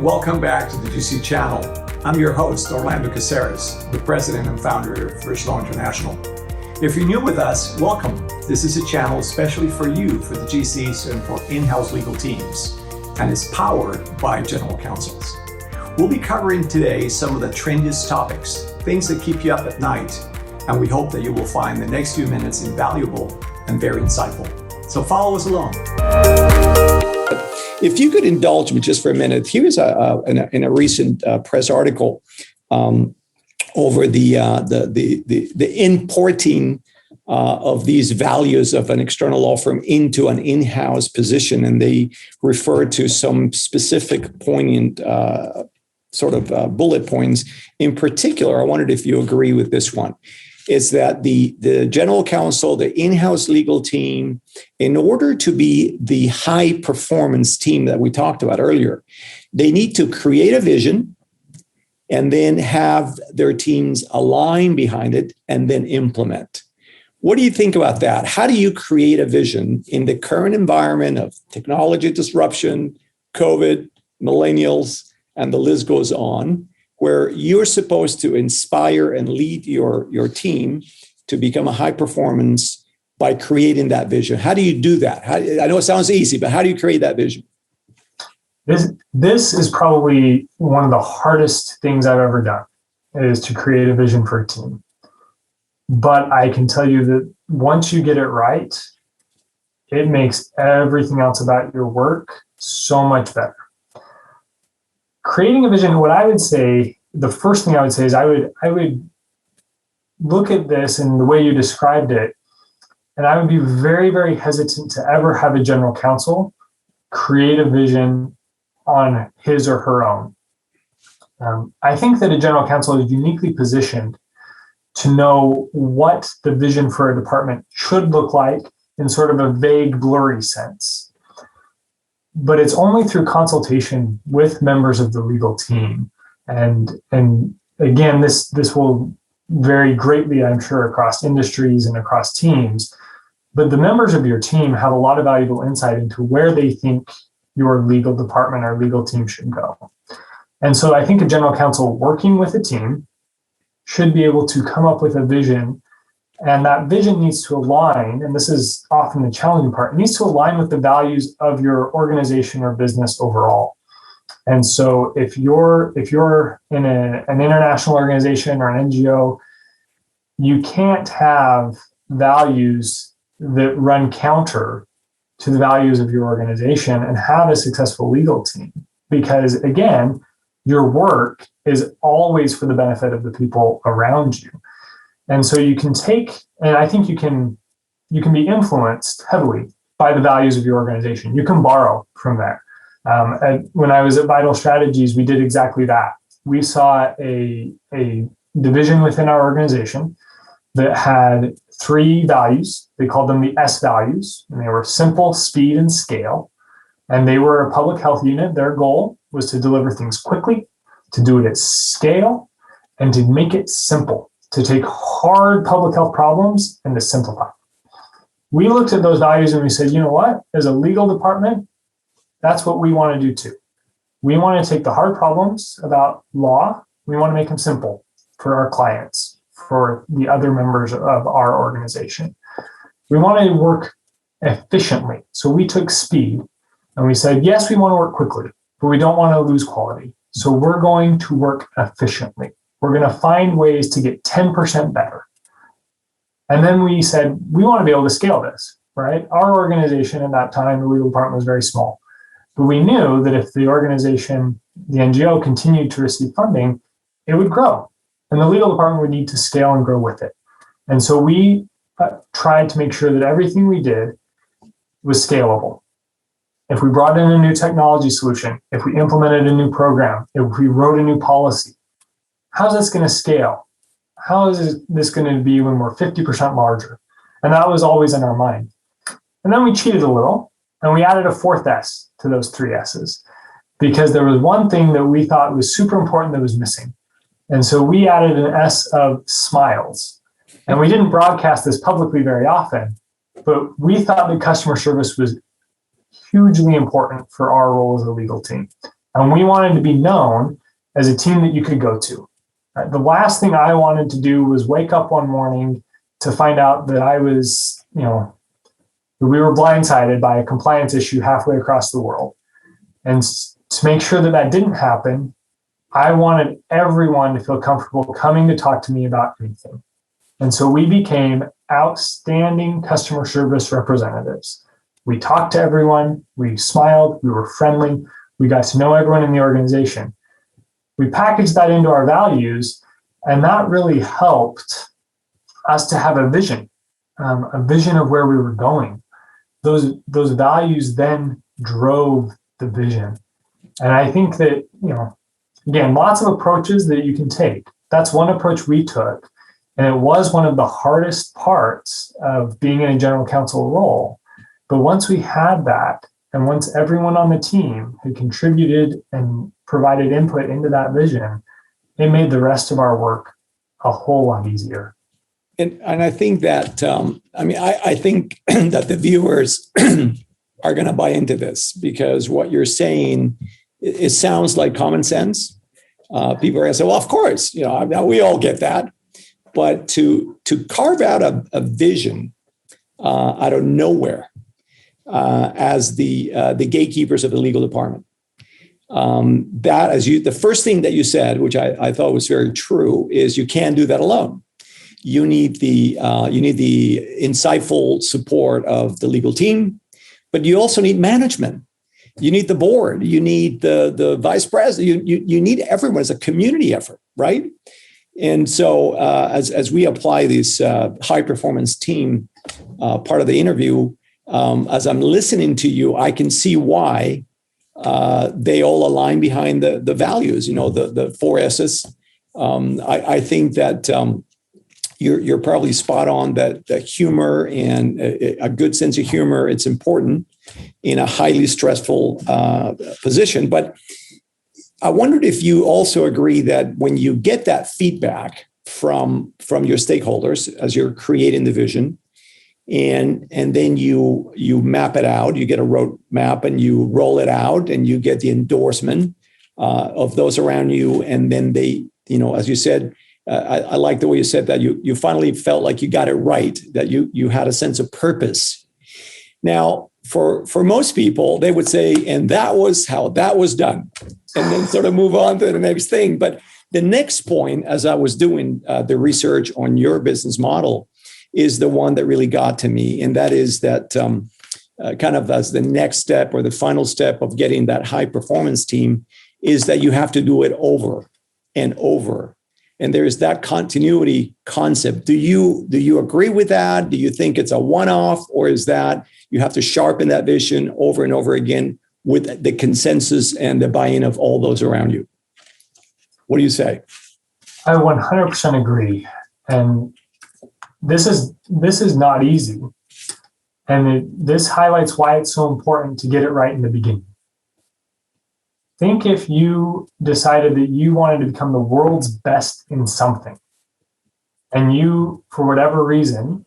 welcome back to the GC channel. I'm your host, Orlando Casares, the president and founder of Rich Law International. If you're new with us, welcome. This is a channel especially for you, for the GCs and for in-house legal teams, and it's powered by general counsels. We'll be covering today some of the trendiest topics, things that keep you up at night, and we hope that you will find the next few minutes invaluable and very insightful. So follow us along. If you could indulge me just for a minute, here's in a recent press article over the importing of these values of an external law firm into an in-house position, and they refer to some specific poignant bullet points. In particular, I wondered if you agree with this one. Is that the general counsel, the in-house legal team, in order to be the high performance team that we talked about earlier, they need to create a vision and then have their teams align behind it and then implement. What do you think about that? How do you create a vision in the current environment of technology disruption, COVID, millennials, and the list goes on, where you're supposed to inspire and lead your team to become a high performance by creating that vision? How do you do that? I know it sounds easy, but how do you create that vision? This is probably one of the hardest things I've ever done, is to create a vision for a team. But I can tell you that once you get it right, it makes everything else about your work so much better. Creating a vision, what I would say, the first thing I would say is I would look at this in the way you described it, and I would be very, very hesitant to ever have a general counsel create a vision on his or her own. I think that a general counsel is uniquely positioned to know what the vision for a department should look like in sort of a vague, blurry sense. But it's only through consultation with members of the legal team. And again, this will vary greatly, I'm sure, across industries and across teams. But the members of your team have a lot of valuable insight into where they think your legal department or legal team should go. And so I think a general counsel working with a team should be able to come up with a vision. And that vision needs to align, and this is often the challenging part, it needs to align with the values of your organization or business overall. And so if you're in an international organization or an NGO, you can't have values that run counter to the values of your organization and have a successful legal team. Because again, your work is always for the benefit of the people around you. And so you can take, and I think you can be influenced heavily by the values of your organization. You can borrow from there. When I was at Vital Strategies, we did exactly that. We saw a division within our organization that had 3 values. They called them the S values, and they were simple, speed, and scale. And they were a public health unit. Their goal was to deliver things quickly, to do it at scale, and to make it simple, to take hard public health problems and to simplify. We looked at those values and we said, you know what, as a legal department, that's what we want to do too. We want to take the hard problems about law, we want to make them simple for our clients, for the other members of our organization. We want to work efficiently. So we took speed and we said, yes, we want to work quickly, but we don't want to lose quality. So we're going to work efficiently. We're going to find ways to get 10% better. And then we said, we want to be able to scale this, right? Our organization at that time, the legal department, was very small. But we knew that if the organization, the NGO, continued to receive funding, it would grow. And the legal department would need to scale and grow with it. And so we tried to make sure that everything we did was scalable. If we brought in a new technology solution, if we implemented a new program, if we wrote a new policy, how's this going to scale? How is this going to be when we're 50% larger? And that was always in our mind. And then we cheated a little and we added a 4th S to those 3 S's because there was one thing that we thought was super important that was missing. And so we added an S of smiles. And we didn't broadcast this publicly very often, but we thought that customer service was hugely important for our role as a legal team. And we wanted to be known as a team that you could go to. Right? The last thing I wanted to do was wake up one morning to find out that I was, we were blindsided by a compliance issue halfway across the world. And to make sure that that didn't happen, I wanted everyone to feel comfortable coming to talk to me about anything. And so we became outstanding customer service representatives. We talked to everyone, we smiled, we were friendly, we got to know everyone in the organization. We packaged that into our values, and that really helped us to have a vision of where we were going. Those values then drove the vision. And I think that, again, lots of approaches that you can take. That's one approach we took. And it was one of the hardest parts of being in a general counsel role. But once we had that, and once everyone on the team had contributed and provided input into that vision, it made the rest of our work a whole lot easier. And I think that, I think that the viewers are going to buy into this, because what you're saying, it sounds like common sense. People are going to say, well, of course, we all get that. But to carve out a vision out of nowhere as the gatekeepers of the legal department, the first thing that you said, which I thought was very true, is you can't do that alone. You need the insightful support of the legal team, but you also need management. You need the board. You need the vice president. You need everyone as a community effort, right? And so as we apply this high performance team part of the interview, as I'm listening to you, I can see why they all align behind the values, the 4 S's. I think that you're probably spot on that humor and a good sense of humor, it's important in a highly stressful position. But I wondered if you also agree that when you get that feedback from your stakeholders as you're creating the vision, and then you map it out, you get a roadmap and you roll it out, and you get the endorsement of those around you, and then they, as you said, I like the way you said that you finally felt like you got it right, that you had a sense of purpose. Now, for most people, they would say, and that was how that was done, and then sort of move on to the next thing. But the next point, as I was doing the research on your business model, is the one that really got to me. And that is that kind of as the next step or the final step of getting that high performance team is that you have to do it over and over. And there's that continuity concept. Do you agree with that? Do you think it's a one-off, or is that you have to sharpen that vision over and over again with the consensus and the buy-in of all those around you? What do you say? I 100% agree. And this is not easy. And this highlights why it's so important to get it right in the beginning. Think if you decided that you wanted to become the world's best in something, and you, for whatever reason,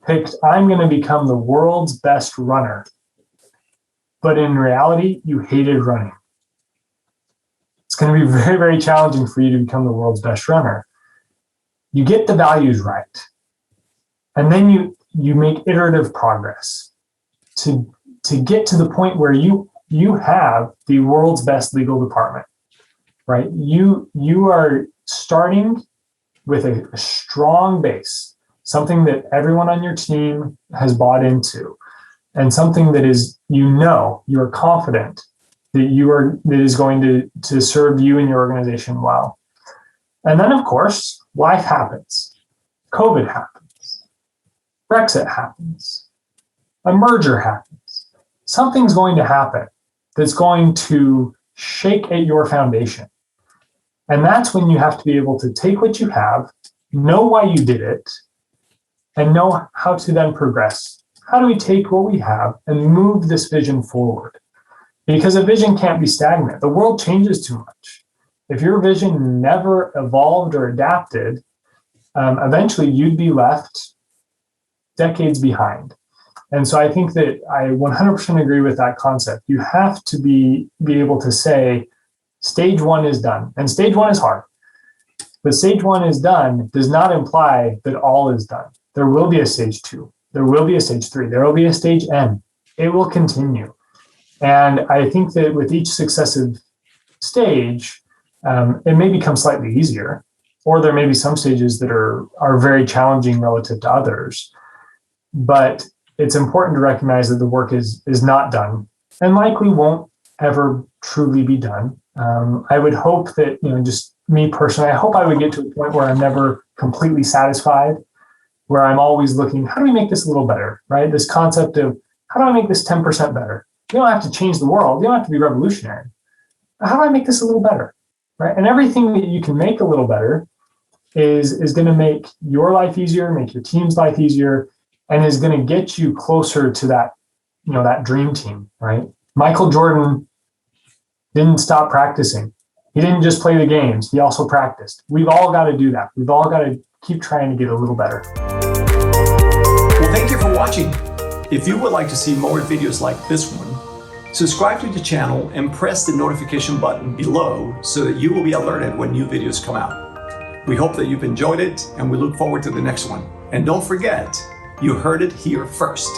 picked, I'm going to become the world's best runner. But in reality, you hated running. It's going to be very, very challenging for you to become the world's best runner. You get the values right. And then you make iterative progress to get to the point where you have the world's best legal department, right? You are starting with a strong base, something that everyone on your team has bought into, and something that is, you're confident that is going to serve you and your organization well. And then, of course, life happens. COVID happens. Brexit happens. A merger happens. Something's going to happen that's going to shake at your foundation. And that's when you have to be able to take what you have, know why you did it, and know how to then progress. How do we take what we have and move this vision forward? Because a vision can't be stagnant. The world changes too much. If your vision never evolved or adapted, eventually you'd be left decades behind. And so I think that I 100% agree with that concept. You have to be able to say, Stage one is done. And stage one is hard. But stage one is done does not imply that all is done. There will be a stage two. There will be a stage three. There will be a stage N. It will continue. And I think that with each successive stage, it may become slightly easier, or there may be some stages that are very challenging relative to others. But it's important to recognize that the work is not done and likely won't ever truly be done. I would hope that, just me personally, I hope I would get to a point where I'm never completely satisfied, where I'm always looking, how do we make this a little better, right? This concept of how do I make this 10% better? You don't have to change the world. You don't have to be revolutionary. How do I make this a little better, right? And everything that you can make a little better is going to make your life easier, make your team's life easier, and is going to get you closer to that, that dream team, right? Michael Jordan didn't stop practicing. He didn't just play the games. He also practiced. We've all got to do that. We've all got to keep trying to get a little better. Well, thank you for watching. If you would like to see more videos like this one, subscribe to the channel and press the notification button below so that you will be alerted when new videos come out. We hope that you've enjoyed it, and we look forward to the next one. And don't forget, you heard it here first.